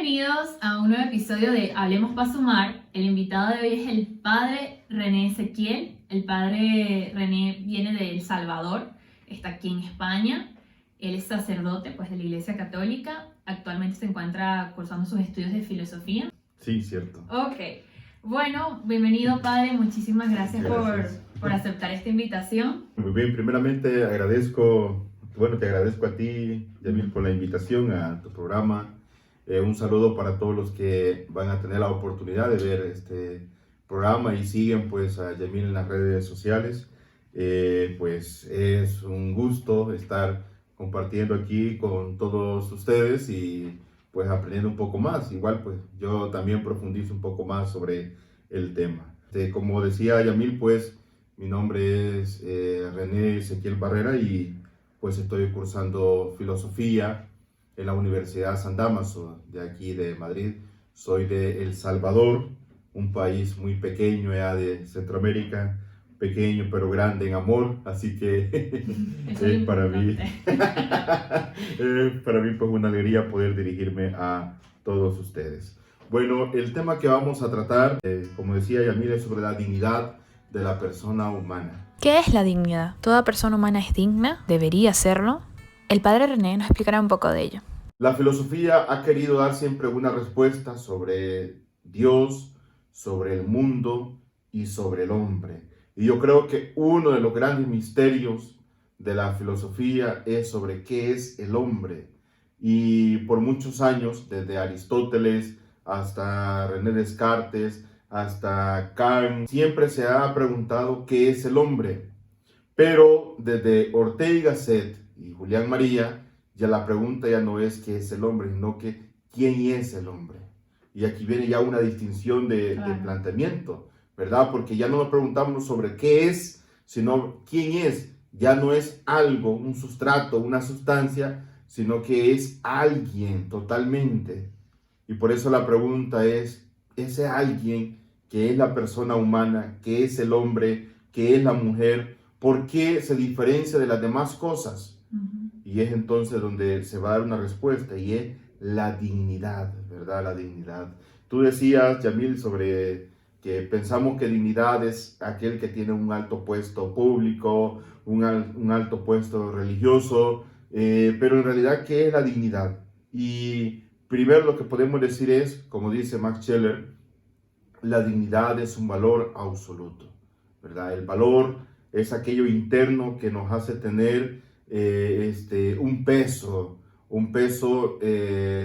Bienvenidos a un nuevo episodio de Hablemos para Sumar. El invitado de hoy es el padre René Ezequiel. El padre René viene de El Salvador, está aquí en España. Él es sacerdote pues, de la Iglesia Católica. Actualmente se encuentra cursando sus estudios de filosofía. Sí, cierto. Ok. Bueno, bienvenido padre. Muchísimas gracias. Por aceptar esta invitación. Muy bien, primeramente te agradezco a ti, Yamil, por la invitación a tu programa. Un saludo para todos los que van a tener la oportunidad de ver este programa y siguen pues a Yamil en las redes sociales. Pues es un gusto estar compartiendo aquí con todos ustedes y pues aprendiendo un poco más. Igual pues yo también profundizo un poco más sobre el tema. Como decía Yamil, pues mi nombre es René Ezequiel Barrera y pues estoy cursando filosofía en la Universidad San Damaso de aquí de Madrid. Soy de El Salvador, un país muy pequeño ya de Centroamérica, pequeño pero grande en amor, así que para mí pues una alegría poder dirigirme a todos ustedes. Bueno, el tema que vamos a tratar, como decía Yamil, es sobre la dignidad de la persona humana. ¿Qué es la dignidad? ¿Toda persona humana es digna? ¿Debería serlo? El padre René nos explicará un poco de ello. La filosofía ha querido dar siempre una respuesta sobre Dios, sobre el mundo y sobre el hombre. Y yo creo que uno de los grandes misterios de la filosofía es sobre qué es el hombre. Y por muchos años, desde Aristóteles hasta René Descartes, hasta Kant, siempre se ha preguntado qué es el hombre. Pero desde Ortega y Gasset y Julián María, ya la pregunta ya no es qué es el hombre, sino que quién es el hombre. Y aquí viene ya una distinción de planteamiento, ¿verdad? Porque ya no nos preguntamos sobre qué es, sino quién es. Ya no es algo, un sustrato, una sustancia, sino que es alguien totalmente. Y por eso la pregunta es, ese alguien que es la persona humana, que es el hombre, que es la mujer, ¿por qué se diferencia de las demás cosas? Y es entonces donde se va a dar una respuesta y es la dignidad, ¿verdad? La dignidad. Tú decías, Yamil, sobre que pensamos que dignidad es aquel que tiene un alto puesto público, un alto puesto religioso, pero en realidad, ¿qué es la dignidad? Y primero lo que podemos decir es, como dice Max Scheler, la dignidad es un valor absoluto, ¿verdad? El valor es aquello interno que nos hace tener un peso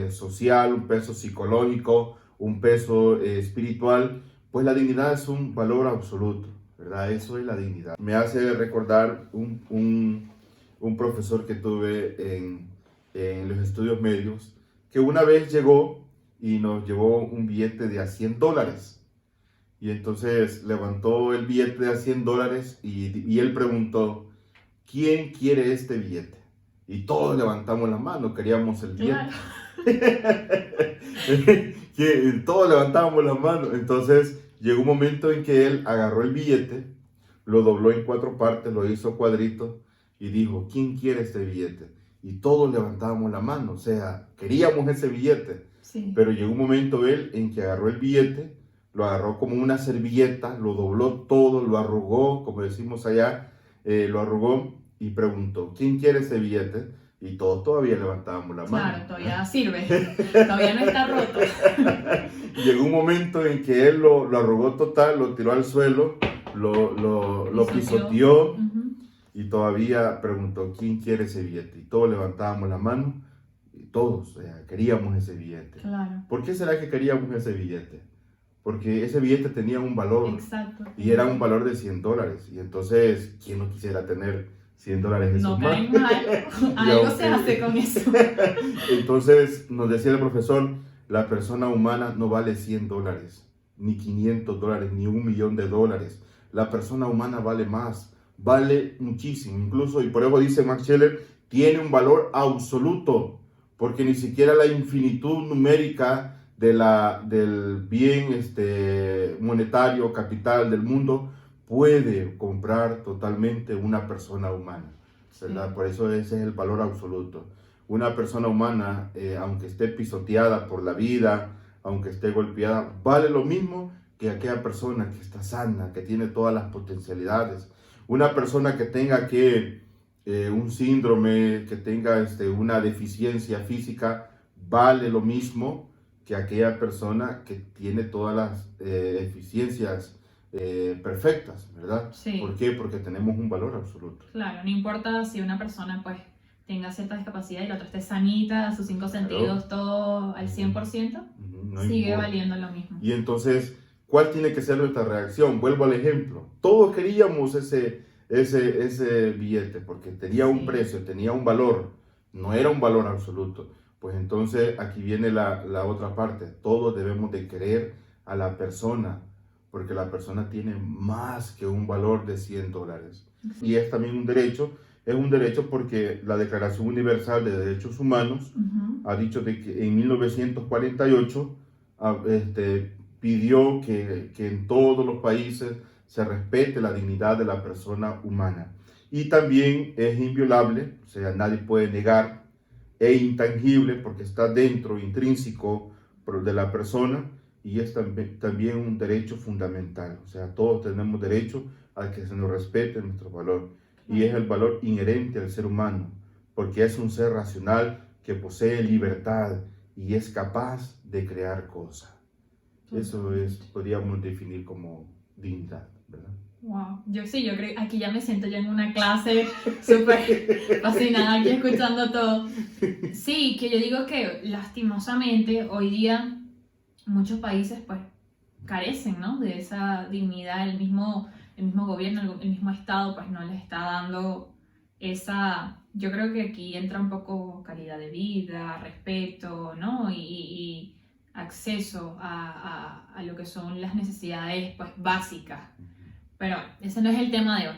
social, un peso psicológico, un peso espiritual. Pues la dignidad es un valor absoluto, ¿verdad? Eso es la dignidad. Me hace recordar un profesor que tuve en los estudios medios, que una vez llegó y nos llevó un billete de a $100. Y entonces levantó el billete de a $100 y él preguntó, ¿quién quiere este billete? Y todos levantamos la mano, queríamos el billete. Claro. Todos levantábamos la mano. Entonces llegó un momento en que él agarró el billete, lo dobló en 4 partes, lo hizo cuadrito y dijo, ¿quién quiere este billete? Y todos levantábamos la mano, o sea, queríamos ese billete. Sí. Pero llegó un momento él en que agarró el billete, lo agarró como una servilleta, lo dobló todo, lo arrugó, como decimos allá, lo arrugó y preguntó, ¿quién quiere ese billete? Y todos todavía levantábamos la mano. Claro, todavía sirve, todavía no está roto. Llegó un momento en que él lo arrugó total, lo tiró al suelo, lo pisoteó y todavía preguntó, ¿quién quiere ese billete? Y todos levantábamos la mano y todos queríamos ese billete. Claro. ¿Por qué será que queríamos ese billete? Porque ese billete tenía un valor. Exacto. Y era un valor de $100. Y entonces, ¿quién no quisiera tener $100 en sus manos? No cae mal. Algo se hace con eso. Entonces, nos decía el profesor, la persona humana no vale $100, ni $500, ni $1.000.000. La persona humana vale más, vale muchísimo. Incluso, y por eso dice Max Scheler, tiene un valor absoluto, porque ni siquiera la infinitud numérica del bien monetario, capital del mundo, puede comprar totalmente una persona humana, ¿verdad? Sí. Por eso ese es el valor absoluto. una persona humana, aunque esté pisoteada por la vida, aunque esté golpeada, vale lo mismo que aquella persona que está sana, que tiene todas las potencialidades. Una persona que tenga un síndrome, que tenga una deficiencia física, vale lo mismo que aquella persona que tiene todas las eficiencias perfectas, ¿verdad? Sí. ¿Por qué? Porque tenemos un valor absoluto. Claro, no importa si una persona pues tenga cierta discapacidad y la otra esté sanita, sus 5 sentidos, todo al 100%, No sigue importa. valiendo lo mismo. Y entonces, ¿cuál tiene que ser nuestra reacción? Vuelvo al ejemplo. Todos queríamos ese billete porque tenía un precio, tenía un valor, no era un valor absoluto. Pues entonces aquí viene la otra parte. Todos debemos de querer a la persona porque la persona tiene más que un valor de $100. Y es también un derecho. Es un derecho porque la Declaración Universal de Derechos Humanos ha dicho de que en 1948 pidió que en todos los países se respete la dignidad de la persona humana. Y también es inviolable, o sea, nadie puede negar, e intangible porque está dentro, intrínseco de la persona, y es también un derecho fundamental. O sea, todos tenemos derecho a que se nos respete nuestro valor. Y es el valor inherente al ser humano, porque es un ser racional que posee libertad y es capaz de crear cosas. Eso podríamos definir como dignidad, ¿verdad? Wow, yo creo, aquí ya me siento yo en una clase súper fascinada aquí escuchando todo. Sí, que yo digo que lastimosamente hoy día muchos países pues carecen, ¿no?, de esa dignidad. El mismo gobierno, el mismo Estado pues no les está dando esa... Yo creo que aquí entra un poco calidad de vida, respeto, ¿no?, y acceso a lo que son las necesidades pues básicas. Pero ese no es el tema de hoy.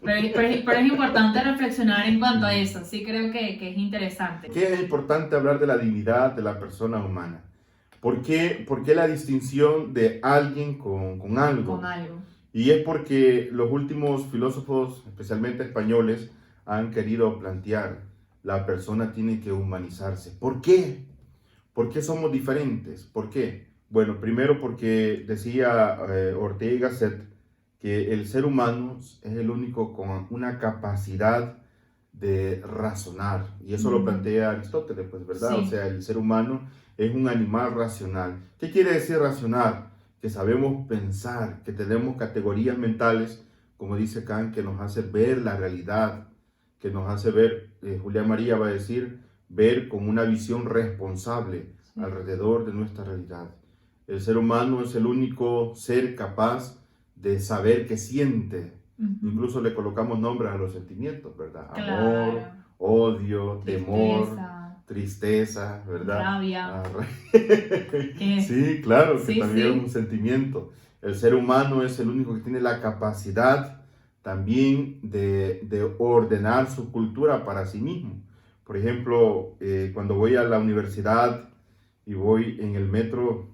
Pero es importante reflexionar en cuanto a eso. Sí creo que es interesante. ¿Por qué es importante hablar de la dignidad de la persona humana? ¿Por qué la distinción de alguien con algo? Con algo. Y es porque los últimos filósofos, especialmente españoles, han querido plantear la persona tiene que humanizarse. ¿Por qué? ¿Por qué somos diferentes? ¿Por qué? Bueno, primero porque decía Ortega y Gasset que el ser humano es el único con una capacidad de razonar. Y eso lo plantea Aristóteles, pues, ¿verdad? Sí. O sea, el ser humano es un animal racional. ¿Qué quiere decir racional? Que sabemos pensar, que tenemos categorías mentales, como dice Kant, que nos hace ver la realidad, que nos hace ver, Julián María va a decir, ver con una visión responsable alrededor de nuestra realidad. El ser humano es el único ser capaz de saber qué siente. Incluso le colocamos nombres a los sentimientos, ¿verdad? Claro. Amor, odio, temor, tristeza, ¿verdad? Rabia. Sí, claro, que Sí, también sí. es un sentimiento. El ser humano es el único que tiene la capacidad también de ordenar su cultura para sí mismo. Por ejemplo, cuando voy a la universidad y voy en el metro,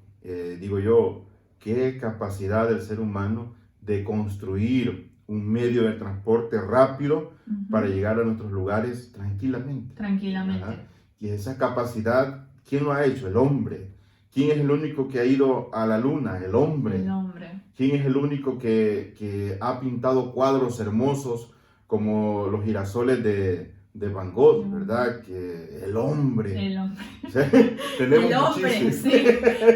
digo yo, qué capacidad del ser humano de construir un medio de transporte rápido para llegar a nuestros lugares tranquilamente. Tranquilamente. ¿Verdad? Y esa capacidad, ¿quién lo ha hecho? El hombre. ¿Quién es el único que ha ido a la luna? El hombre. El hombre. ¿Quién es el único que ha pintado cuadros hermosos como los girasoles de Van Gogh, ¿verdad? Que el hombre. El hombre. O sea, tenemos el hombre, muchísimo. sí.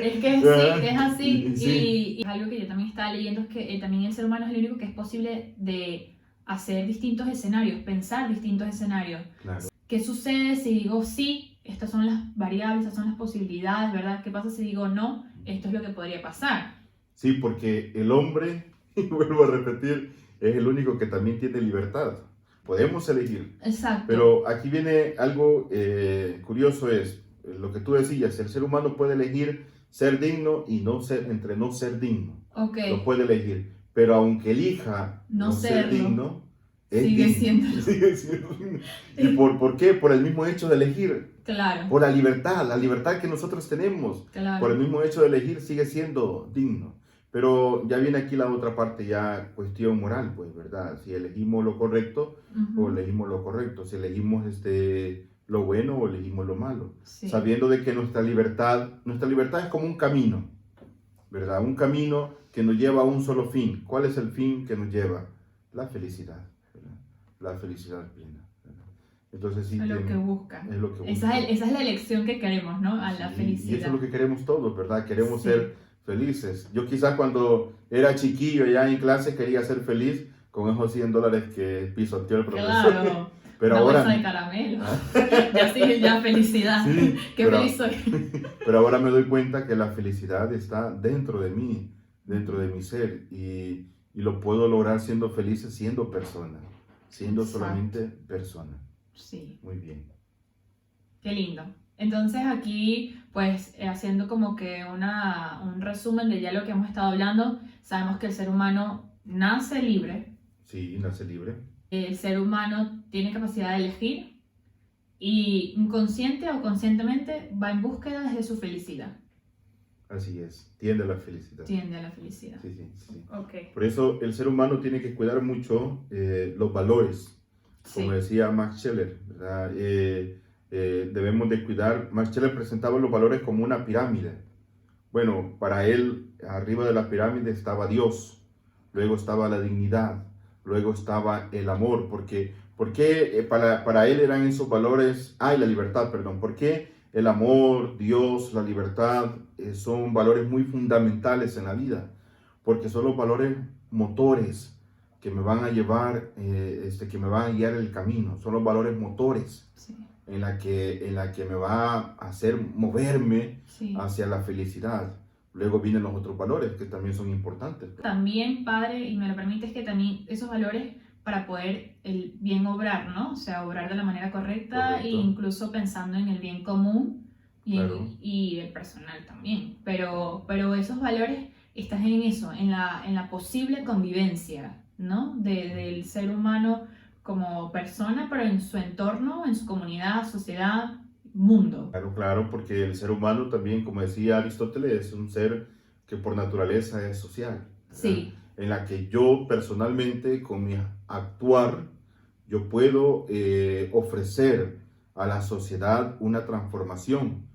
Es que sí, es así. Sí. Y algo que yo también estaba leyendo es que también el ser humano es el único que es posible de hacer distintos escenarios, pensar distintos escenarios. Claro. ¿Qué sucede si digo sí? Estas son las variables, estas son las posibilidades, ¿verdad? ¿Qué pasa si digo no? Esto es lo que podría pasar. Sí, porque el hombre, y vuelvo a repetir, es el único que también tiene libertad. Podemos elegir. Exacto. Pero aquí viene algo curioso, es lo que tú decías, el ser humano puede elegir ser digno y no ser digno. Okay. Lo puede elegir. Pero aunque elija no ser digno, sigue siendo. Sigue siendo digno. ¿Y por qué? Por el mismo hecho de elegir. Claro. Por la libertad que nosotros tenemos. Claro. Por el mismo hecho de elegir sigue siendo digno. Pero ya viene aquí la otra parte, ya cuestión moral, pues, ¿verdad? Si elegimos lo correcto o elegimos lo correcto. Si elegimos lo bueno o elegimos lo malo, Sí. sabiendo de que nuestra libertad es como un camino, ¿verdad? Un camino que nos lleva a un solo fin. ¿Cuál es el fin que nos lleva? La felicidad, ¿verdad? La felicidad plena, ¿verdad? Entonces sí, Es lo que buscan. es lo que Esa es la elección que queremos, ¿no? A la Sí, felicidad. y eso es lo que queremos todos, ¿verdad? Queremos Sí. ser felices. Yo quizás cuando era chiquillo ya en clase quería ser feliz con esos $100 que pisoteó el profesor. Claro. Pero Una ahora, bolsa de caramelo. Ya sí, ya felicidad. Sí, Qué pero- feliz soy. pero ahora me doy cuenta que la felicidad está dentro de mí, dentro de mi ser, y lo puedo lograr siendo feliz siendo persona, siendo Exacto. solamente persona. Sí. Muy bien. Qué lindo. Entonces aquí, pues haciendo como que un resumen de ya lo que hemos estado hablando, sabemos que el ser humano nace libre, Sí, nace libre. el ser humano tiene capacidad de elegir y inconsciente o conscientemente va en búsqueda de su felicidad, Así es, tiende a la felicidad. tiende a la felicidad. Sí, sí, sí. Ok, Por eso el ser humano tiene que cuidar mucho los valores, como sí, decía Max Scheler, ¿verdad? Debemos de cuidar. Max Scheler presentaba los valores como una pirámide. Bueno, para él, arriba de la pirámide estaba Dios, luego estaba la dignidad, luego estaba el amor, porque para él eran esos valores, y la libertad, perdón, porque el amor, Dios, la libertad son valores muy fundamentales en la vida, porque son los valores motores que me van a llevar, que me van a guiar el camino, son los valores motores sí, en la que me va a hacer moverme sí. hacia la felicidad. Luego vienen los otros valores que también son importantes. También, padre, y me lo permites, que también esos valores para poder el bien obrar, ¿no? O sea, obrar de la manera correcta Correcto. e incluso pensando en el bien común y, Claro. y el personal también. Pero esos valores están en eso, en la posible convivencia, ¿no? Del ser humano como persona, pero en su entorno, en su comunidad, sociedad, mundo. Claro, claro, porque el ser humano también, como decía Aristóteles, es un ser que por naturaleza es social, ¿verdad? Sí, En la que yo personalmente, con mi actuar, yo puedo ofrecer a la sociedad una transformación.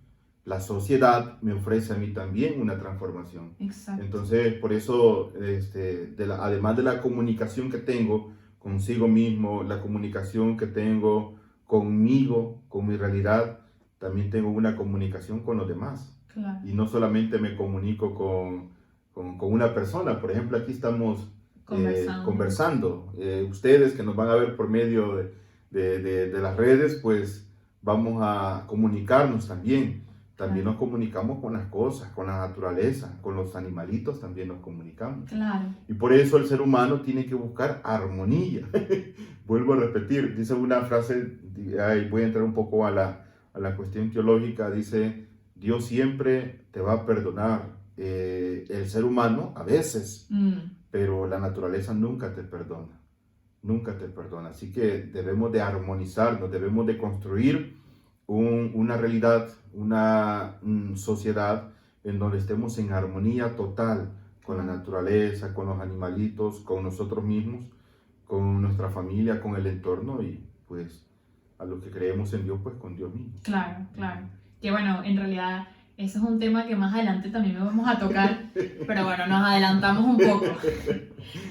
La sociedad me ofrece a mí también una transformación. exacto. Entonces, por eso, además de la comunicación que tengo consigo mismo, la comunicación que tengo conmigo, con mi realidad, también tengo una comunicación con los demás. Claro. Y no solamente me comunico con una persona. Por ejemplo, aquí estamos conversando. Ustedes que nos van a ver por medio de las redes, pues vamos a comunicarnos también. También Claro. nos comunicamos con las cosas, con la naturaleza, con los animalitos también nos comunicamos. Claro. Y por eso el ser humano tiene que buscar armonía. Vuelvo a repetir, dice una frase, ahí voy a entrar un poco a la cuestión teológica, dice, Dios siempre te va a perdonar, el ser humano a veces, pero la naturaleza nunca te perdona, nunca te perdona. Así que debemos de armonizarnos, debemos de construir una realidad, una sociedad en donde estemos en armonía total con la naturaleza, con los animalitos, con nosotros mismos, con nuestra familia, con el entorno y pues a los que creemos en Dios, pues con Dios mismo. Claro, claro. Que bueno, en realidad eso es un tema que más adelante también vamos a tocar, pero bueno, nos adelantamos un poco.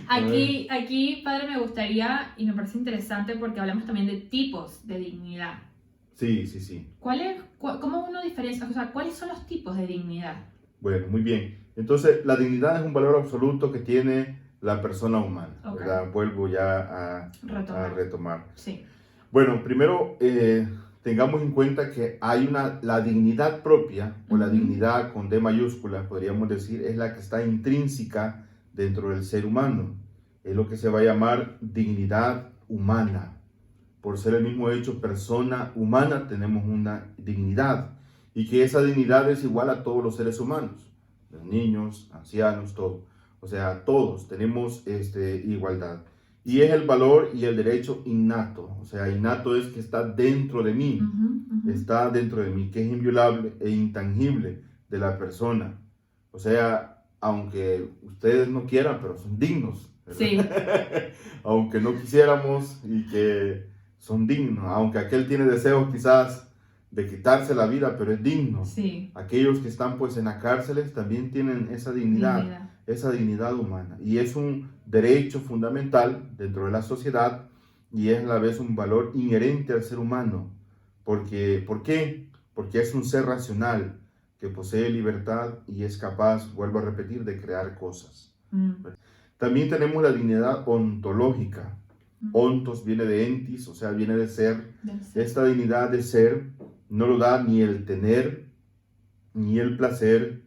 Aquí, padre, me gustaría, y me parece interesante porque hablamos también de tipos de dignidad. Sí, sí, sí. ¿Cómo uno diferencia? O sea, ¿cuáles son los tipos de dignidad? Bueno, muy bien. Entonces, la dignidad es un valor absoluto que tiene la persona humana, Ok. ¿verdad? Vuelvo ya a retomar. Sí. Bueno, primero tengamos en cuenta que hay la dignidad propia, o la Ujú. dignidad con D mayúscula, podríamos decir, es la que está intrínseca dentro del ser humano. Es lo que se va a llamar dignidad humana. Por ser el mismo hecho persona humana, tenemos una dignidad. Y que esa dignidad es igual a todos los seres humanos, los niños, ancianos, todo. O sea, todos tenemos igualdad. Y es el valor y el derecho innato. O sea, innato es que está dentro de mí. Está dentro de mí, que es inviolable e intangible de la persona. O sea, aunque ustedes no quieran, pero son dignos, ¿verdad? Sí. Aunque no quisiéramos y que son dignos, aunque aquel tiene deseos quizás de quitarse la vida, pero es digno. Sí. Aquellos que están pues en las cárceles también tienen esa dignidad, esa dignidad humana, y es un derecho fundamental dentro de la sociedad y es a la vez un valor inherente al ser humano. Porque, ¿por qué? Porque es un ser racional que posee libertad y es capaz, vuelvo a repetir, de crear cosas. También tenemos la dignidad ontológica. Ontos viene de entis, o sea, viene de ser. Esta dignidad de ser no lo da ni el tener ni el placer,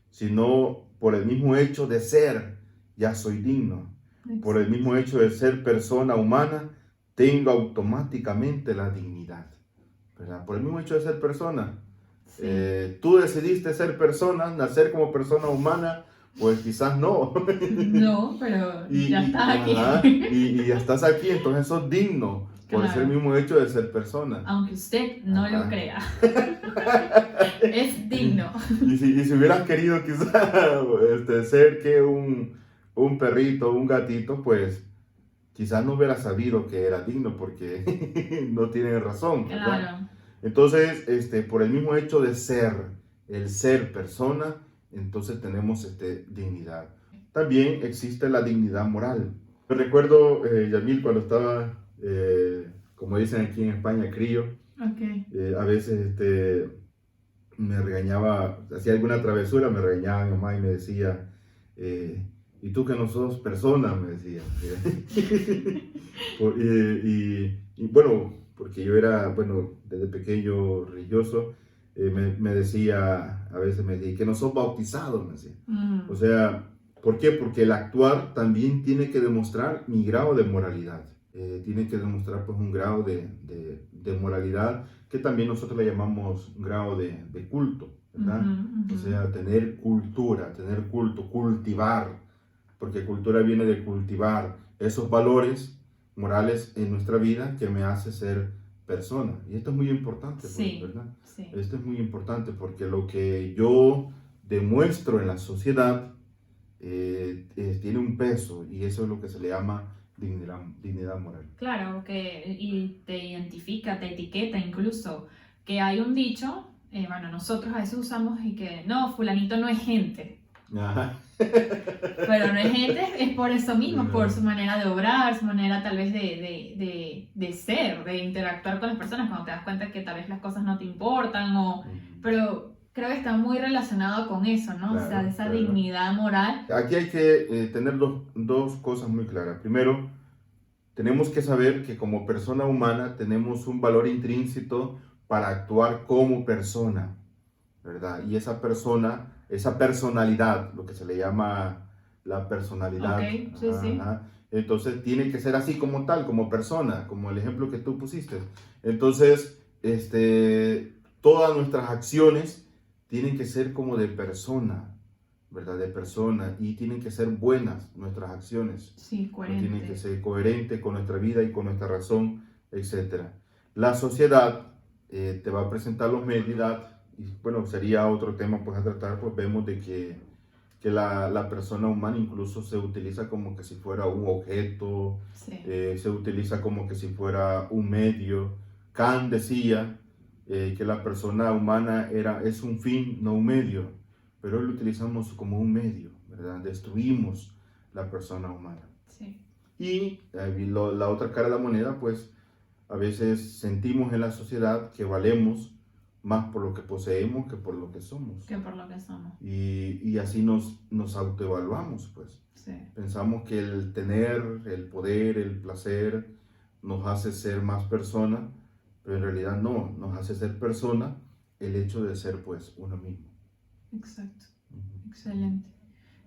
sino por el mismo hecho de ser, ya soy digno. Por el mismo hecho de ser persona humana, tengo automáticamente la dignidad, ¿verdad? Por el mismo hecho de ser persona. Sí. Tú decidiste ser persona, nacer como persona humana, pues quizás no. No, pero ya estás aquí. Y ya estás aquí, entonces sos digno. Por el mismo hecho de ser persona. Aunque usted no lo crea. Es digno. Y si hubieras querido quizás ser que un perrito, un gatito, pues quizás no hubieras sabido que era digno porque no tiene razón, ¿verdad? Claro. Entonces, por el mismo hecho de ser, el ser persona, entonces tenemos dignidad. También existe la dignidad moral. Yo recuerdo, Yamil, cuando estaba, como dicen aquí en España, crío, a veces me regañaba, hacía alguna travesura, me regañaba mi mamá y me decía, ¿y tú que no sos persona? Me decía. y bueno, porque yo era, bueno, desde pequeño religioso, me decía, a veces me decía, que no sos bautizado, me decía. O sea, ¿por qué? Porque el actuar también tiene que demostrar mi grado de moralidad. Tiene que demostrar pues un grado de moralidad que también nosotros le llamamos un grado de culto, ¿verdad? O sea, tener cultura, tener culto, cultivar, porque cultura viene de cultivar esos valores morales en nuestra vida que me hace ser persona. Y esto es muy importante, pues, ¿verdad? Sí. Esto es muy importante porque lo que yo demuestro en la sociedad tiene un peso y eso es lo que se le llama dignidad moral. Claro, y te identifica, te etiqueta incluso, que hay un dicho, bueno, nosotros a veces usamos y que no, fulanito no es gente. Ajá. Pero no es gente, es por eso mismo, por su manera de obrar, su manera tal vez de ser, de interactuar con las personas, cuando te das cuenta que tal vez las cosas no te importan, pero creo que está muy relacionado con eso, ¿no? Claro, o sea, de esa dignidad moral. Aquí hay que tener dos cosas muy claras. Primero, tenemos que saber que como persona humana tenemos un valor intrínseco para actuar como persona, ¿verdad? Y esa persona, esa personalidad, lo que se le llama la personalidad. Okay, sí, sí. Entonces tiene que ser así como tal, como persona, como el ejemplo que tú pusiste. Entonces, todas nuestras acciones tienen que ser como de persona, ¿verdad? De persona, y tienen que ser buenas nuestras acciones. Sí, coherentes. Tienen que ser coherentes con nuestra vida y con nuestra razón, etc. La sociedad te va a presentar los medios, y bueno, sería otro tema pues a tratar, pues vemos de que la persona humana incluso se utiliza como que si fuera un objeto, sí. Se utiliza como que si fuera un medio. Kant decía que la persona humana es un fin, no un medio, pero hoy lo utilizamos como un medio, ¿verdad? Destruimos la persona humana. Sí. Y la otra cara de la moneda, pues a veces sentimos en la sociedad que valemos más por lo que poseemos que por lo que somos. Que por lo que somos. Y así nos autoevaluamos, pues. Sí. Pensamos que el tener, el poder, el placer nos hace ser más persona, pero en realidad no, nos hace ser persona el hecho de ser pues uno mismo. Exacto, excelente.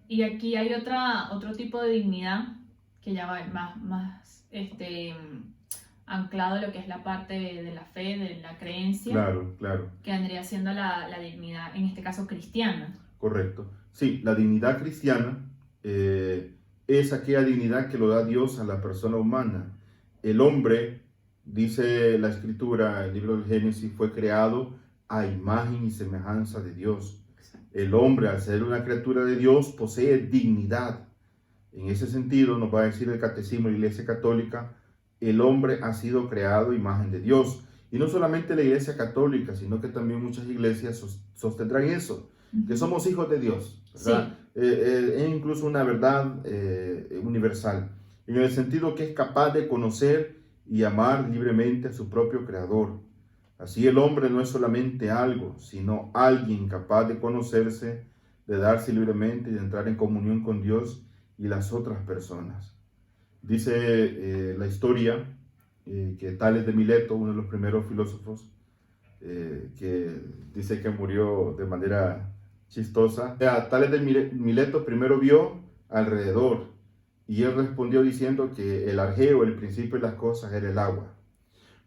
Y aquí hay otro tipo de dignidad que ya va más anclado a lo que es la parte de la fe, de la creencia. Claro, claro. Que vendría siendo la dignidad, en este caso cristiana. Correcto. Sí, la dignidad cristiana es aquella dignidad que lo da Dios a la persona humana. El hombre, dice la Escritura, el libro del Génesis, fue creado a imagen y semejanza de Dios. Exacto. El hombre, al ser una criatura de Dios, posee dignidad. En ese sentido, nos va a decir el Catecismo de la Iglesia Católica, el hombre ha sido creado a imagen de Dios. Y no solamente la Iglesia Católica, sino que también muchas iglesias sostendrán eso, que somos hijos de Dios, ¿verdad? Sí. Es incluso una verdad universal, en el sentido que es capaz de conocer y amar libremente a su propio Creador. Así el hombre no es solamente algo, sino alguien capaz de conocerse, de darse libremente y de entrar en comunión con Dios y las otras personas. Dice la historia que Tales de Mileto, uno de los primeros filósofos, que dice que murió de manera chistosa. Tales de Mileto primero vio alrededor y él respondió diciendo que el arjeo, el principio de las cosas, era el agua.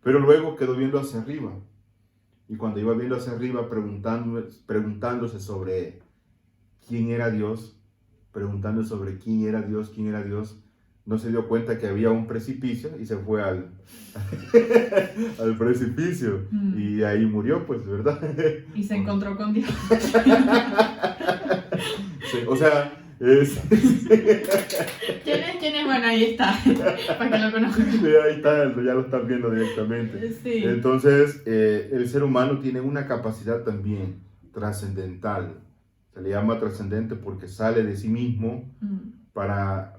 Pero luego quedó viendo hacia arriba. Y cuando iba viendo hacia arriba, preguntándose sobre quién era Dios, quién era Dios, no se dio cuenta que había un precipicio y se fue al precipicio. Y ahí murió, pues, ¿verdad? Y se encontró con Dios. Sí, o sea, ¿Quién es? Bueno, ahí está, para que lo conozcan. Sí, ahí está, ya lo están viendo directamente. Sí. Entonces, el ser humano tiene una capacidad también trascendental. Se le llama trascendente porque sale de sí mismo para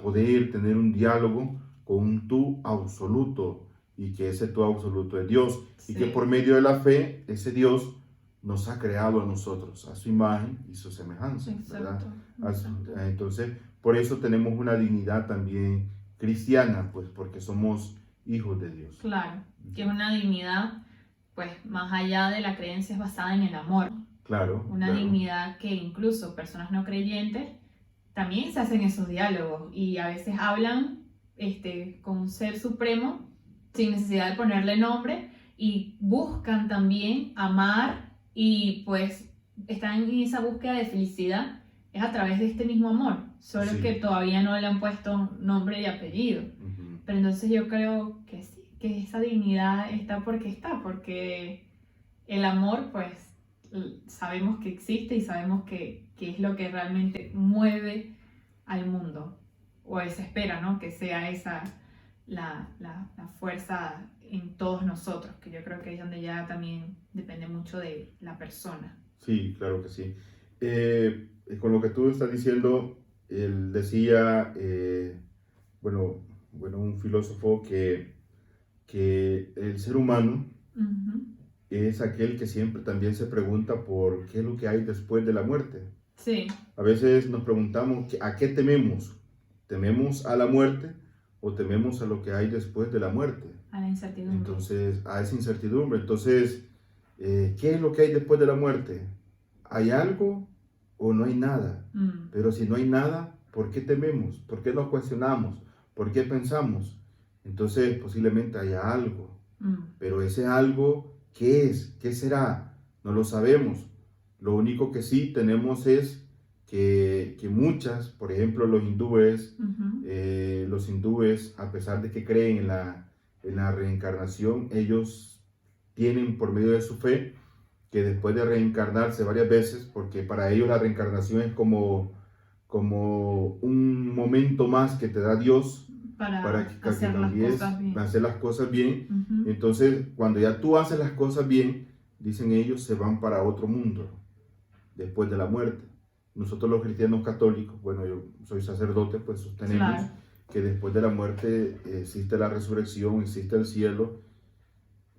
poder tener un diálogo con un tú absoluto, y que ese tú absoluto es Dios. Sí. Y que por medio de la fe, ese Dios nos ha creado a nosotros, a su imagen y su semejanza. Exacto. ¿Verdad? Entonces, por eso tenemos una dignidad también cristiana, pues porque somos hijos de Dios. Claro, que es una dignidad, pues más allá de la creencia, es basada en el amor. Claro. Una dignidad que incluso personas no creyentes también se hacen esos diálogos y a veces hablan con un ser supremo sin necesidad de ponerle nombre y buscan también amar y pues están en esa búsqueda de felicidad, es a través de este mismo amor, solo Sí. que todavía no le han puesto nombre y apellido. Pero entonces yo creo que sí, que esa dignidad está porque el amor pues sabemos que existe y sabemos que es lo que realmente mueve al mundo, o se espera, ¿no? Que sea esa la fuerza en todos nosotros, que yo creo que es donde ya también depende mucho de la persona. Sí, claro que sí. Con lo que tú estás diciendo, él decía, un filósofo que el ser humano es aquel que siempre también se pregunta por qué es lo que hay después de la muerte. Sí. A veces nos preguntamos, ¿a qué tememos? ¿Tememos a la muerte o tememos a lo que hay después de la muerte? A la incertidumbre. Entonces, a esa incertidumbre. Entonces, ¿qué es lo que hay después de la muerte? ¿Hay algo o no hay nada? Pero si no hay nada, ¿por qué tememos? ¿Por qué nos cuestionamos? ¿Por qué pensamos? Entonces, posiblemente haya algo. Pero ese algo, ¿qué es? ¿Qué será? No lo sabemos. Lo único que sí tenemos es que muchas, por ejemplo, los hindúes, a pesar de que creen en la reencarnación, ellos tienen por medio de su fe que después de reencarnarse varias veces, porque para ellos la reencarnación es como un momento más que te da Dios para que hacer las cosas bien. Entonces, cuando ya tú haces las cosas bien, dicen ellos, se van para otro mundo después de la muerte. Nosotros los cristianos católicos, bueno, yo soy sacerdote, pues sostenemos que después de la muerte existe la resurrección, existe el cielo.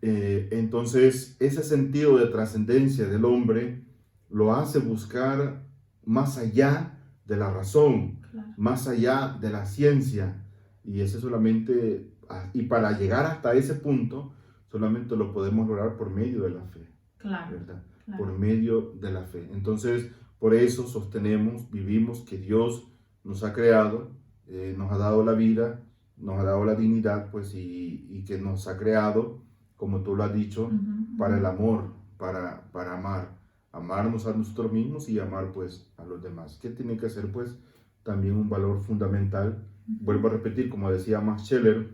Entonces, ese sentido de trascendencia del hombre lo hace buscar más allá de la razón, más allá de la ciencia. Y ese solamente, y para llegar hasta ese punto, solamente lo podemos lograr por medio de la fe. ¿Verdad? Por medio de la fe. Entonces, por eso sostenemos, vivimos que Dios nos ha creado, nos ha dado la vida, nos ha dado la dignidad, pues, y que nos ha creado, como tú lo has dicho, para el amor, para amarnos a nosotros mismos y amar, pues, a los demás, que tiene que ser, pues, también un valor fundamental. Vuelvo a repetir, como decía Max Scheler,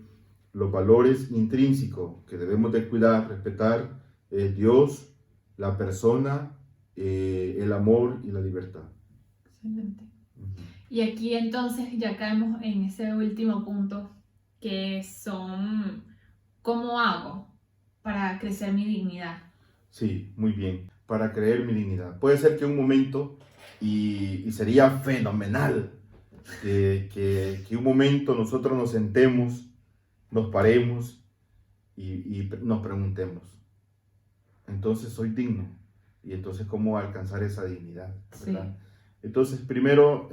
los valores intrínsecos que debemos de cuidar, respetar, Dios, la persona, el amor y la libertad. Excelente. Y aquí entonces ya caemos en ese último punto que son ¿cómo hago para crecer mi dignidad? Sí, muy bien. Para creer mi dignidad. Puede ser que un momento, y sería fenomenal, que un momento nosotros nos sentemos, nos paremos y nos preguntemos, entonces soy digno, y entonces cómo alcanzar esa dignidad, ¿verdad? Sí. Entonces, primero,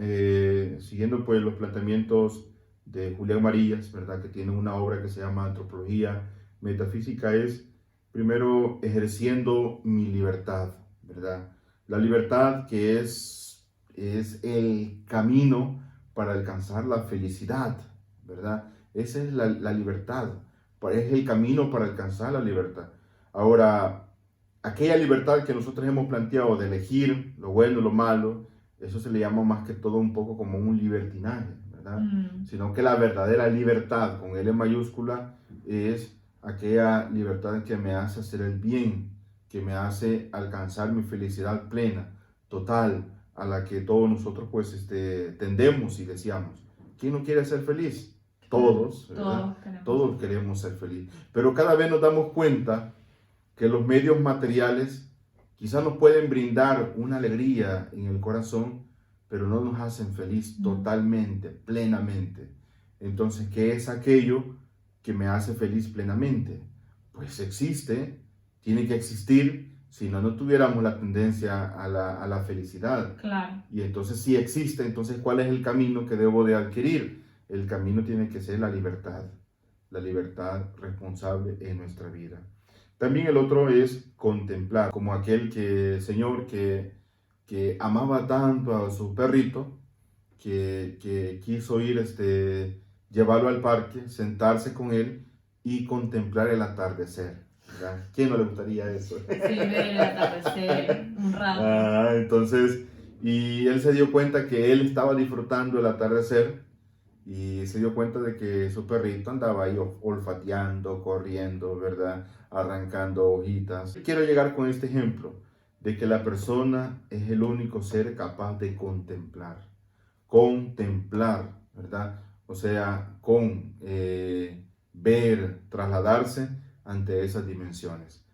siguiendo pues los planteamientos de Julián Marías, ¿verdad? Que tiene una obra que se llama Antropología Metafísica, es primero ejerciendo mi libertad, ¿verdad? La libertad que es el camino para alcanzar la felicidad, ¿verdad? Esa es la libertad, es el camino para alcanzar la libertad. Ahora, aquella libertad que nosotros hemos planteado de elegir lo bueno y lo malo, eso se le llama más que todo un poco como un libertinaje, ¿verdad? Sino que la verdadera libertad con L mayúscula es aquella libertad que me hace hacer el bien, que me hace alcanzar mi felicidad plena, total, a la que todos nosotros pues tendemos y deseamos. ¿Quién no quiere ser feliz? Todos, ¿verdad? Todos queremos ser felices. Pero cada vez nos damos cuenta que los medios materiales quizás nos pueden brindar una alegría en el corazón, pero no nos hacen feliz totalmente, plenamente. Entonces, ¿qué es aquello que me hace feliz plenamente? Pues existe, tiene que existir, si no, no tuviéramos la tendencia a la felicidad. Claro. Y entonces, si existe, entonces, ¿cuál es el camino que debo de adquirir? El camino tiene que ser la libertad responsable en nuestra vida. También el otro es contemplar, como aquel señor que amaba tanto a su perrito, que quiso ir, llevarlo al parque, sentarse con él y contemplar el atardecer, ¿verdad? ¿Quién no le gustaría eso? Sí, ver el atardecer un rato. Entonces, y él se dio cuenta que él estaba disfrutando el atardecer y se dio cuenta de que su perrito andaba ahí olfateando, corriendo, ¿verdad? Arrancando hojitas. Quiero llegar con este ejemplo de que la persona es el único ser capaz de contemplar, ¿verdad? O sea, ver, trasladarse ante esas dimensiones.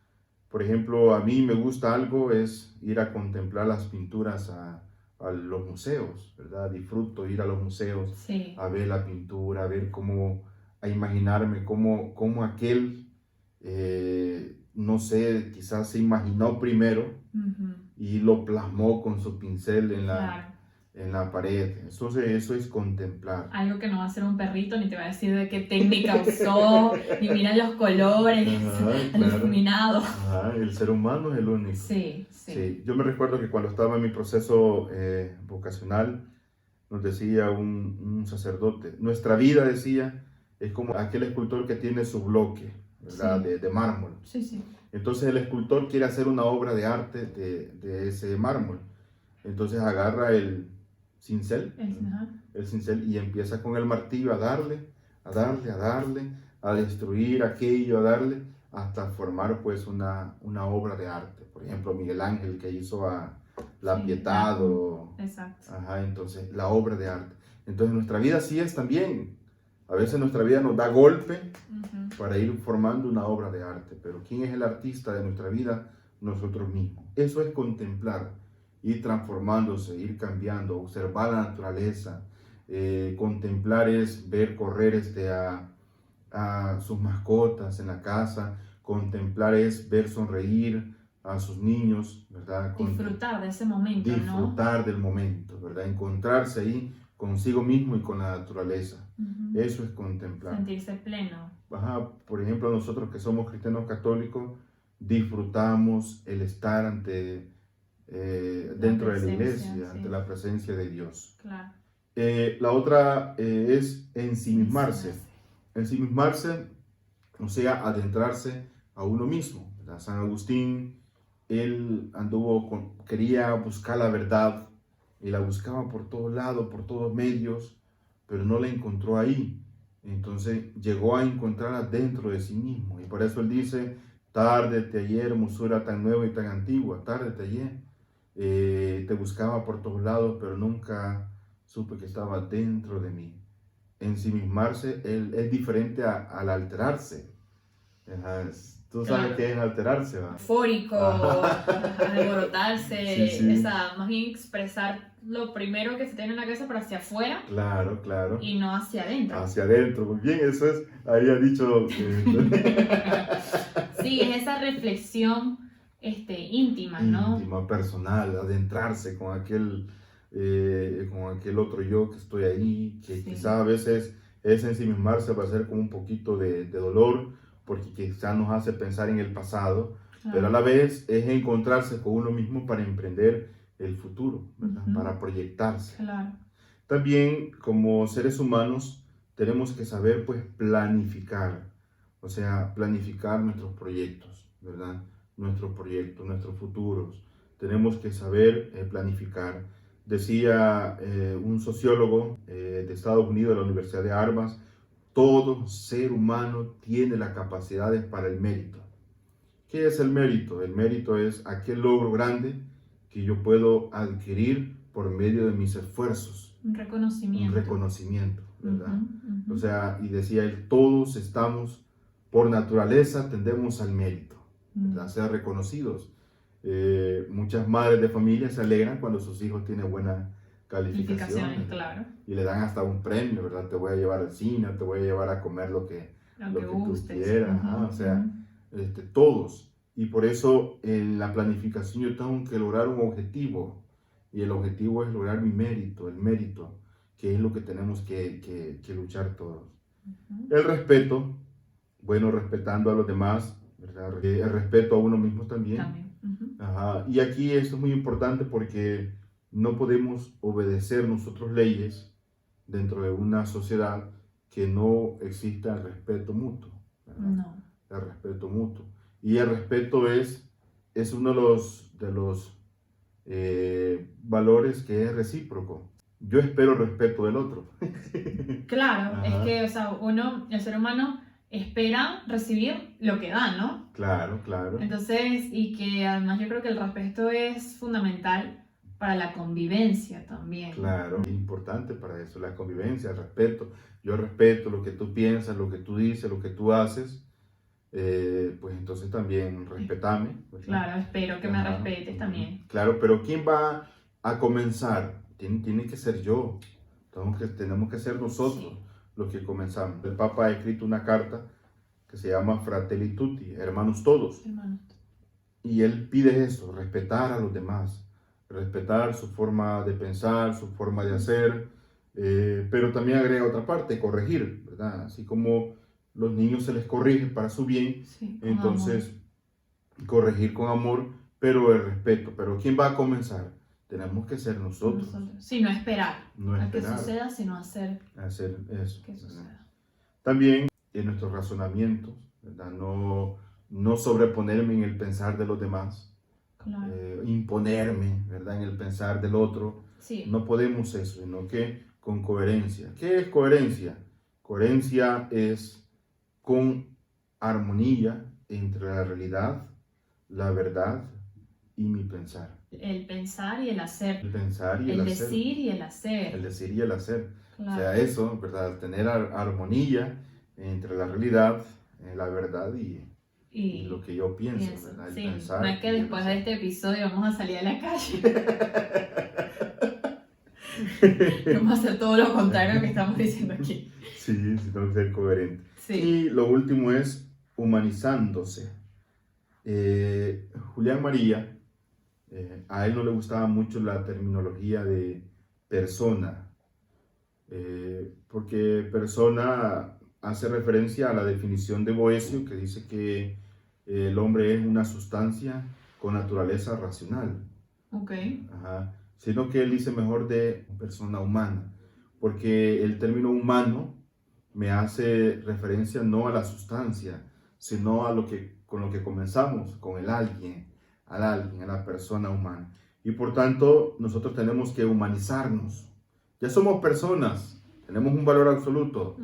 Por ejemplo, a mí me gusta algo, es ir a contemplar las pinturas a los museos, ¿verdad? Disfruto ir a los museos, sí, a ver la pintura, a imaginarme cómo aquel, no sé, quizás se imaginó primero y lo plasmó con su pincel en la pared. Entonces, eso es contemplar. Algo que no va a ser un perrito, ni te va a decir de qué técnica usó, ni mira los colores, el iluminado. El ser humano es el único. Sí. Yo me recuerdo que cuando estaba en mi proceso vocacional, nos decía un sacerdote, nuestra vida, decía, es como aquel escultor que tiene su bloque, ¿verdad? Sí. De mármol. Sí. Entonces el escultor quiere hacer una obra de arte de ese mármol. Entonces agarra el cincel y empieza con el martillo a darle, a destruir aquello, a darle, hasta formar pues una obra de arte. Por ejemplo, Miguel Ángel, que hizo a La Pietà. Exacto. Entonces la obra de arte. Entonces nuestra vida sí es también. A veces nuestra vida nos da golpe para ir formando una obra de arte, pero ¿quién es el artista de nuestra vida? Nosotros mismos. Eso es contemplar, ir transformándose, ir cambiando, observar la naturaleza. Contemplar es ver correr a sus mascotas en la casa. Contemplar es ver sonreír a sus niños, ¿verdad? Disfrutar de ese momento, disfrutar del momento, ¿verdad? Encontrarse ahí consigo mismo y con la naturaleza. Eso es contemplar. Sentirse pleno. Por ejemplo, nosotros que somos cristianos católicos, disfrutamos el estar dentro de la iglesia, ante la presencia de Dios. Claro. La otra es ensimismarse. Ensimismarse, o sea, adentrarse a uno mismo, ¿verdad? San Agustín, él quería buscar la verdad y la buscaba por todos lados, por todos medios, pero no la encontró ahí. Entonces llegó a encontrarla dentro de sí mismo, y por eso él dice: tárdete ayer, hermosura tan nueva y tan antigua, tárdete ayer. Te buscaba por todos lados, pero nunca supe que estaba dentro de mí. ensimismarse es diferente al alterarse. Ajá, tú sabes Claro. qué es alterarse, ¿va? Eufórico, alborotarse, Sí, sí. más bien expresar lo primero que se tiene en la cabeza, pero hacia afuera Claro, claro. y no hacia adentro. Hacia adentro. Muy bien, eso es, ahí ha dicho. Sí, es esa reflexión íntima, ¿no? Íntima, personal, adentrarse con aquel otro yo que estoy ahí, que Sí. quizá a veces es ensimismarse va a ser como un poquito de dolor, porque quizá nos hace pensar en el pasado, pero a la vez es encontrarse con uno mismo para emprender el futuro, ¿verdad? Ujú. Para proyectarse. Claro. También como seres humanos tenemos que saber pues planificar, o sea, planificar nuestros proyectos, ¿verdad? Nuestros proyectos, nuestros futuros. Tenemos que saber planificar. Decía un sociólogo de Estados Unidos, de la Universidad de Harvard, todo ser humano tiene las capacidades para el mérito. ¿Qué es el mérito? El mérito es aquel logro grande que yo puedo adquirir por medio de mis esfuerzos. Un reconocimiento. Un reconocimiento, ¿verdad? Ujú, ujú. O sea, y decía él, todos estamos, por naturaleza, tendemos al mérito, ¿verdad? Ser reconocidos. Muchas madres de familia se alegran cuando sus hijos tienen buena calificación. Calificaciones, claro. Y le dan hasta un premio, ¿verdad? Te voy a llevar al cine, te voy a llevar a comer lo que tú gustes. quieras. Ujú, O sea, ujú. Todos. Y por eso en la planificación yo tengo que lograr un objetivo. Y el objetivo es lograr mi mérito, el mérito, que es lo que tenemos que luchar todos. Ujú. El respeto, bueno, respetando a los demás, ¿verdad? El respeto a uno mismo también. También. Ujú. Ajá. Y aquí esto es muy importante porque no podemos obedecer nosotros leyes dentro de una sociedad que no exista el respeto mutuo, ¿verdad? No. El respeto mutuo. Y el respeto es uno de los valores que es recíproco. Yo espero el respeto del otro. Claro, Ajá. es que, o sea, el ser humano espera recibir lo que da, ¿no? Claro, claro. Entonces, y que además yo creo que el respeto es fundamental para la convivencia también. Claro, es importante para eso, la convivencia, el respeto. Yo respeto lo que tú piensas, lo que tú dices, lo que tú haces. Pues entonces también respetame. ¿Verdad? Claro, espero que me Ajá. respetes también. Claro, pero ¿quién va a comenzar? Tiene que ser yo. Tenemos que ser nosotros Sí. los que comenzamos. El Papa ha escrito una carta que se llama Fratelli Tutti, hermanos todos. Hermano. Y él pide eso, respetar a los demás, respetar su forma de pensar, su forma de hacer, pero también agrega otra parte, corregir, ¿verdad? Así como los niños se les corrige para su bien, Sí, con entonces amor. corregir con amor, pero el respeto. Pero ¿quién va a comenzar? Tenemos que ser nosotros. Sí, no esperar No a esperar que suceda, sino hacer hacer eso. que ¿verdad? suceda. También en nuestros razonamientos, ¿verdad? No sobreponerme en el pensar de los demás, Claro. imponerme, ¿verdad? En el pensar del otro. Sí. No podemos eso, sino que con coherencia. ¿Qué es coherencia? Coherencia es con armonía entre la realidad, la verdad y mi pensar. El pensar y el hacer. El pensar y el hacer. Decir y el hacer. El decir y el hacer. Claro. O sea, eso, ¿verdad? Tener armonía entre la realidad, la verdad y lo que yo pienso, ¿verdad? El sí. pensar. No es que después de este episodio vamos a salir a la calle. Vamos a hacer todo lo contrario a lo que estamos diciendo aquí. Sí, tengo que ser coherente. Sí. Y lo último es humanizándose. Julián María, a él no le gustaba mucho la terminología de persona, porque persona hace referencia a la definición de Boecio, que dice que el hombre es una sustancia con naturaleza racional. Ok. Ajá. Sino que él dice mejor de persona humana, porque el término humano me hace referencia no a la sustancia, sino a con lo que comenzamos, con el alguien, a la persona humana. Y por tanto, nosotros tenemos que humanizarnos. Ya somos personas, tenemos un valor absoluto,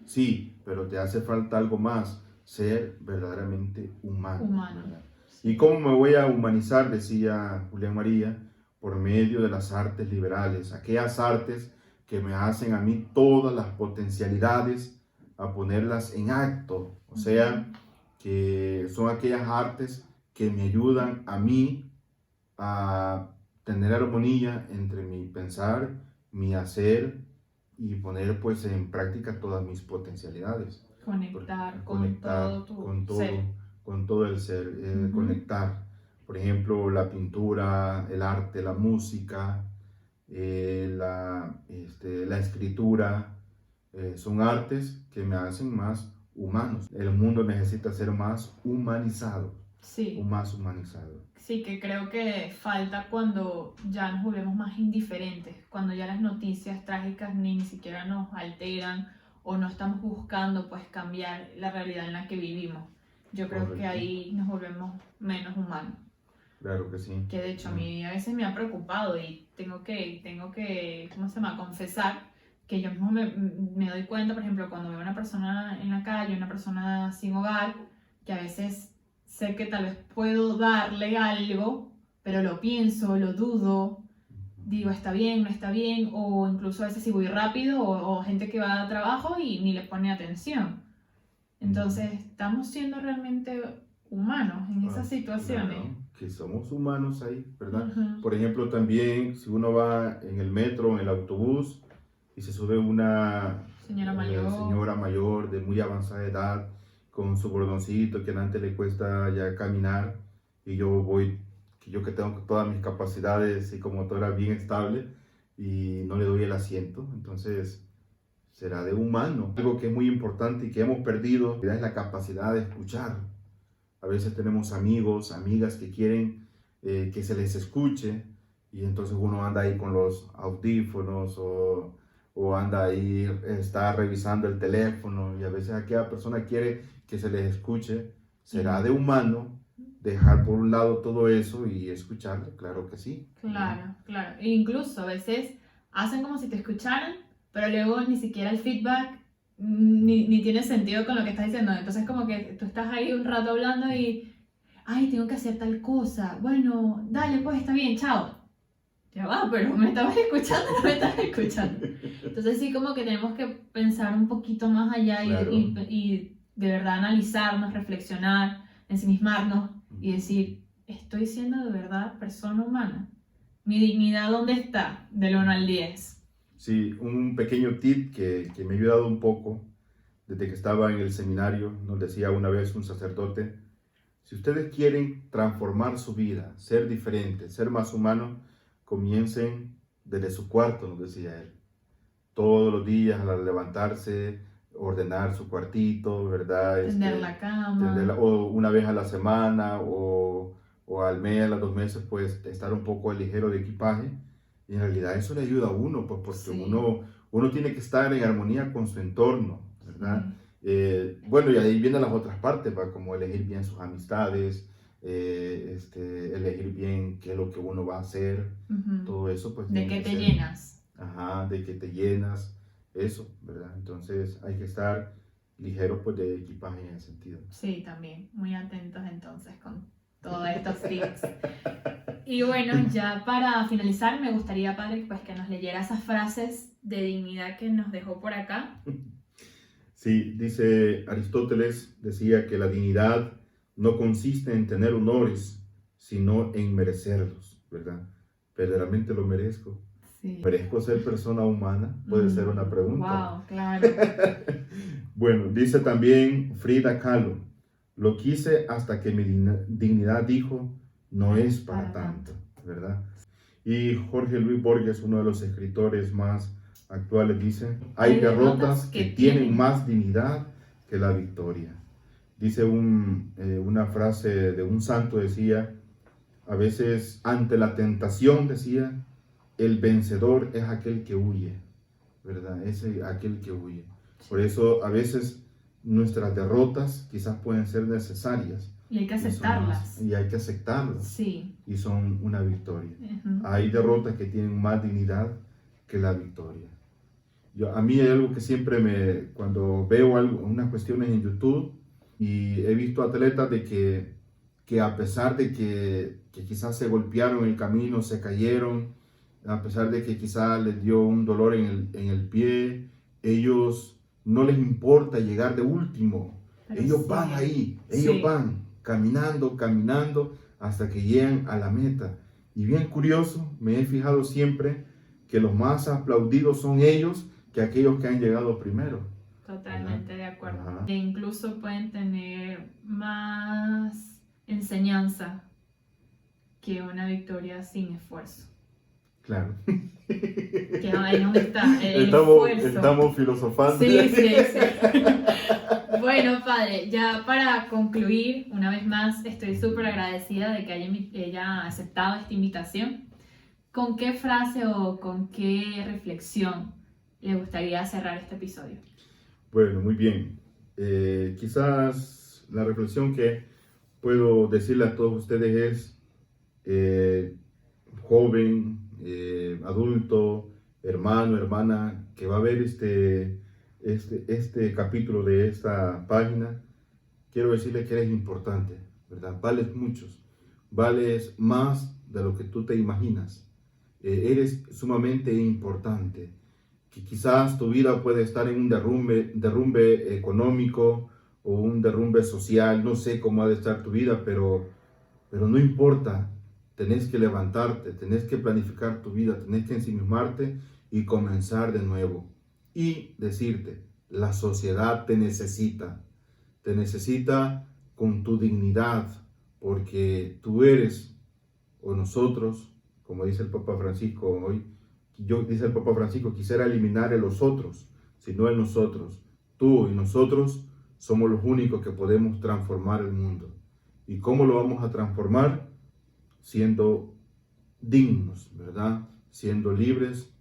sí, pero te hace falta algo más, ser verdaderamente humano. ¿Y cómo me voy a humanizar? Decía Julián María, por medio de las artes liberales, aquellas artes que me hacen a mí todas las potencialidades a ponerlas en acto. O sea, que son aquellas artes que me ayudan a mí a tener armonía entre mi pensar, mi hacer y poner pues en práctica todas mis potencialidades. Conectar con Conectar todo tu con todo, ser. con todo el ser, conectar. Por ejemplo, la pintura, el arte, la música, la escritura, son artes que me hacen más humanos. El mundo necesita ser más humanizado, Sí. más humanizado. Sí, que creo que falta cuando ya nos volvemos más indiferentes, cuando ya las noticias trágicas ni siquiera nos alteran o no estamos buscando pues cambiar la realidad en la que vivimos. Yo creo Correcto. que ahí nos volvemos menos humanos. Claro que sí. Que de hecho a mí a veces me ha preocupado y tengo que, ¿cómo se llama? Confesar que yo mismo me doy cuenta, por ejemplo, cuando veo a una persona en la calle, una persona sin hogar, que a veces sé que tal vez puedo darle algo, pero lo pienso, lo dudo, digo, está bien, no está bien, o incluso a veces si voy rápido, o gente que va a trabajo y ni le pone atención. Entonces, estamos siendo realmente humanos en esas situaciones. Claro, que somos humanos ahí, ¿verdad? Ujú. Por ejemplo, también si uno va en el metro, en el autobús, y se sube una Señora mayor. señora mayor de muy avanzada edad, con su cordoncito que antes le cuesta ya caminar, y yo voy, que yo que tengo todas mis capacidades psicomotoras bien estable, y no le doy el asiento, entonces será de humano. Algo que es muy importante y que hemos perdido es la capacidad de escuchar. A veces tenemos amigos, amigas que quieren que se les escuche, y entonces uno anda ahí con los audífonos o anda ahí, está revisando el teléfono, y a veces aquella persona quiere que se les escuche. ¿Será de humano dejar por un lado todo eso y escucharle? Claro que sí. Claro, claro. E incluso a veces hacen como si te escucharan, pero luego ni siquiera el feedback ni tiene sentido con lo que estás diciendo. Entonces como que tú estás ahí un rato hablando y, ay, tengo que hacer tal cosa. Bueno, dale, pues está bien, chao. Ya va, pero ¿me estabas escuchando o no me estabas escuchando? Entonces sí como que tenemos que pensar un poquito más allá Claro. y de verdad analizarnos, reflexionar, ensimismarnos y decir, ¿estoy siendo de verdad persona humana? ¿Mi dignidad dónde está? Del 1 al 10. Sí, un pequeño tip que me ha ayudado un poco desde que estaba en el seminario. Nos decía una vez un sacerdote: si ustedes quieren transformar su vida, ser diferentes, ser más humanos, comiencen desde su cuarto, nos decía él. Todos los días al levantarse, ordenar su cuartito, ¿verdad? Tender la cama. O una vez a la semana o al mes, a los 2 meses, pues estar un poco ligero de equipaje. Y en realidad eso le ayuda a uno, pues porque Sí. uno tiene que estar en armonía con su entorno, ¿verdad? Sí. Bueno, y ahí vienen las otras partes, ¿va? Como elegir bien sus amistades, elegir bien qué es lo que uno va a hacer, Ujú. todo eso, pues ¿De tiene qué que te ser. llenas? Ajá, de que te llenas, eso, ¿verdad? Entonces hay que estar ligero pues de equipaje en ese sentido. Sí, también. Muy atentos entonces con todos estos tips. Y bueno, ya para finalizar, me gustaría, padre, pues que nos leyera esas frases de dignidad que nos dejó por acá. Sí, dice Aristóteles, decía que la dignidad no consiste en tener honores, sino en merecerlos, ¿verdad? ¿Verdaderamente lo merezco? Sí. ¿Merezco ser persona humana? Puede ser una pregunta. Wow, claro. Bueno, dice también Frida Kahlo: lo quise hasta que mi dignidad dijo, no es para tanto, ¿verdad? Y Jorge Luis Borges, uno de los escritores más actuales, dice: hay derrotas que tienen más dignidad que la victoria. Dice una frase de un santo, decía, a veces ante la tentación, decía, el vencedor es aquel que huye, ¿verdad? Es aquel que huye. Por eso a veces nuestras derrotas quizás pueden ser necesarias. Y hay que aceptarlas. Y hay que aceptarlas. Sí. Y son una victoria. Uh-huh. Hay derrotas que tienen más dignidad que la victoria. A mí hay algo que siempre cuando veo unas cuestiones en YouTube y he visto atletas de que a pesar de que quizás se golpearon en el camino, se cayeron a pesar de que quizá les dio un dolor en el pie, ellos no les importa llegar de último. Pero Ellos sí. van ahí, ellos Sí. van caminando, caminando hasta que llegan a la meta. Y bien curioso, me he fijado siempre que los más aplaudidos son ellos que aquellos que han llegado primero. Totalmente de acuerdo. Ajá. E incluso pueden tener más enseñanza que una victoria sin esfuerzo. Claro. Que ahí es donde está el Estamos esfuerzo. filosofando. Sí. Bueno, padre, ya para concluir, una vez más, estoy súper agradecida de que haya aceptado esta invitación. ¿Con qué frase o con qué reflexión le gustaría cerrar este episodio? Bueno, muy bien. Quizás la reflexión que puedo decirle a todos ustedes es, joven, adulto, hermano, hermana, que va a ver este capítulo de esta página, quiero decirle que eres importante, ¿verdad? Vales muchos, vales más de lo que tú te imaginas. Eres sumamente importante. Que quizás tu vida puede estar en un derrumbe económico o un derrumbe social, no sé cómo ha de estar tu vida, pero no importa, tenés que levantarte, tenés que planificar tu vida, tenés que ensimismarte y comenzar de nuevo. Y decirte, la sociedad te necesita con tu dignidad, porque tú eres, o nosotros, como dice el Papa Francisco hoy, dice el Papa Francisco, quisiera eliminar el los otros, sino el nosotros. Tú y nosotros somos los únicos que podemos transformar el mundo. ¿Y cómo lo vamos a transformar? Siendo dignos, ¿verdad? Siendo libres,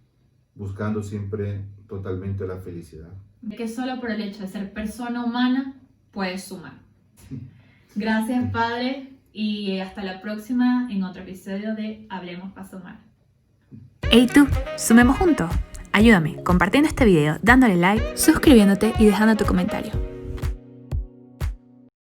buscando siempre totalmente la felicidad. Que solo por el hecho de ser persona humana puedes sumar. Gracias, padre, y hasta la próxima en otro episodio de Hablemos para Sumar. Hey tú, sumemos juntos. Ayúdame compartiendo este video, dándole like, suscribiéndote y dejando tu comentario.